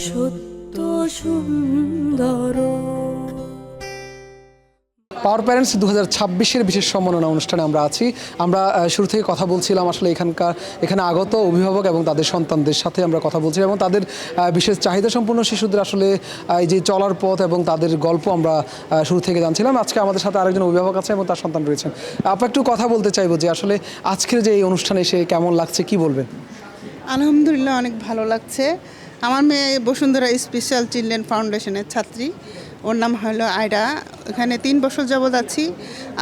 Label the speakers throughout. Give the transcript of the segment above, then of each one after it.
Speaker 1: সত্য সুন্দর।
Speaker 2: পাওয়ার প্যারেন্টস 2026-এর বিশেষ সম্মাননা অনুষ্ঠানে আমরা আছি। আমরা শুরু থেকে কথা বলছিলাম আসলে এখানে আগত অভিভাবক এবং তাদের সন্তানদের সাথে আমরা কথা বলছিলাম এবং তাদের বিশেষ চাহিদা সম্পন্ন শিশুদের আসলে এই যে চলার পথ এবং তাদের গল্প আমরা শুরু থেকে জানছিলাম। আজকে আমাদের সাথে আরেকজন অভিভাবক আছে এবং তার সন্তান রয়েছেন। আপনি একটু কথা বলতে চাইবো যে আসলে আজকের যে এই অনুষ্ঠানে এসে কেমন লাগছে, কি বলবেন?
Speaker 3: আলহামদুলিল্লাহ, অনেক ভালো লাগছে। আমার মেয়ে বসুন্ধরা স্পেশাল চিলড্রেন ফাউন্ডেশনের ছাত্রী, ওর নাম হলো আয়রা। এখানে 3 বছর যাবৎ আছি।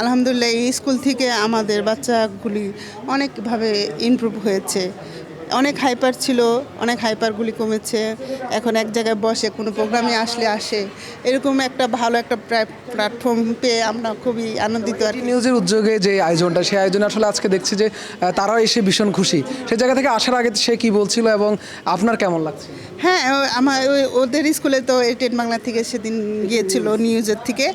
Speaker 3: আলহামদুলিল্লাহ, এই স্কুল থেকে আমাদের বাচ্চাগুলি অনেকভাবে ইমপ্রুভ হয়েছে। অনেক হাইপার ছিল, অনেক হাইপারগুলি কমেছে। এখন এক জায়গায় বসে, কোনো প্রোগ্রামে আসে। এরকম একটা ভালো একটা প্ল্যাটফর্ম পেয়ে আমরা খুবই আনন্দিত। আর
Speaker 2: নিউজের উদ্যোগে যে আয়োজনটা, সেই আয়োজনে আসলে আজকে দেখছি যে তারাও এসে ভীষণ খুশি। সেই জায়গা থেকে আসার আগে সে কি বলছিল এবং আপনার কেমন লাগছে?
Speaker 3: হ্যাঁ, আমার ওদের স্কুলে তো এটেন বাংলা থেকে সেদিন গিয়েছিল নিউজের থেকে।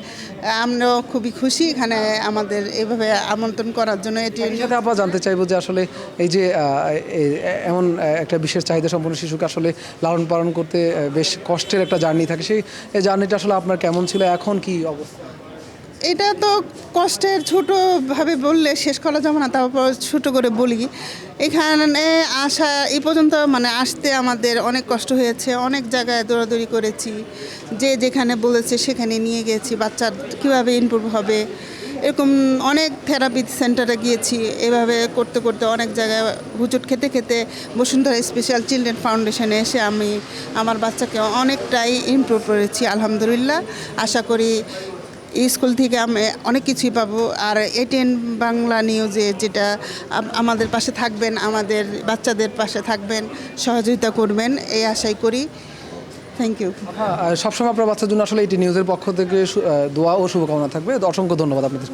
Speaker 3: আমরাও খুবই খুশি এখানে আমাদের এভাবে আমন্ত্রণ করার জন্য।
Speaker 2: এটির সাথে আমরা জানতে চাইবো যে আসলে এই যে এমন একটা বিশেষ চাহিদা সম্পন্ন শিশুকে আসলে লালন পালন করতে বেশ কষ্টের একটা জার্নি থাকে, সেই জার্নিটা আসলে আপনার কেমন ছিল, এখন কি অবস্থা?
Speaker 3: এটা তো কষ্টের, ছোটোভাবে বললে শেষ করা যাবে না, তারপর ছোটো করে বলি। এখানে আসা এই পর্যন্ত আসতে আমাদের অনেক কষ্ট হয়েছে। অনেক জায়গায় দৌড়াদৌড়ি করেছি, যে যেখানে বলেছে সেখানে নিয়ে গেছি। বাচ্চার কীভাবে ইমপ্রুভ হবে এরকম অনেক থেরাপি সেন্টারে গিয়েছি। এভাবে করতে করতে অনেক জায়গায় হুচট খেতে খেতে বসুন্ধরা স্পেশাল চিলড্রেন ফাউন্ডেশনে এসে আমি আমার বাচ্চাকে অনেকটাই ইমপ্রুভ করেছি আলহামদুলিল্লাহ। আশা করি এই স্কুল থেকে আমি অনেক কিছুই পাবো। আর এটিএন বাংলা নিউজে যেটা আমাদের পাশে থাকবেন, আমাদের বাচ্চাদের পাশে থাকবেন, সহযোগিতা করবেন, এই আশাই করি। Thank you.
Speaker 2: হ্যাঁ, সবসময় আপনার বাচ্চার জন্য আসলে এটি নিউজের পক্ষ থেকে দোয়া ও শুভকামনা থাকবে। অসংখ্য ধন্যবাদ আপনাদের।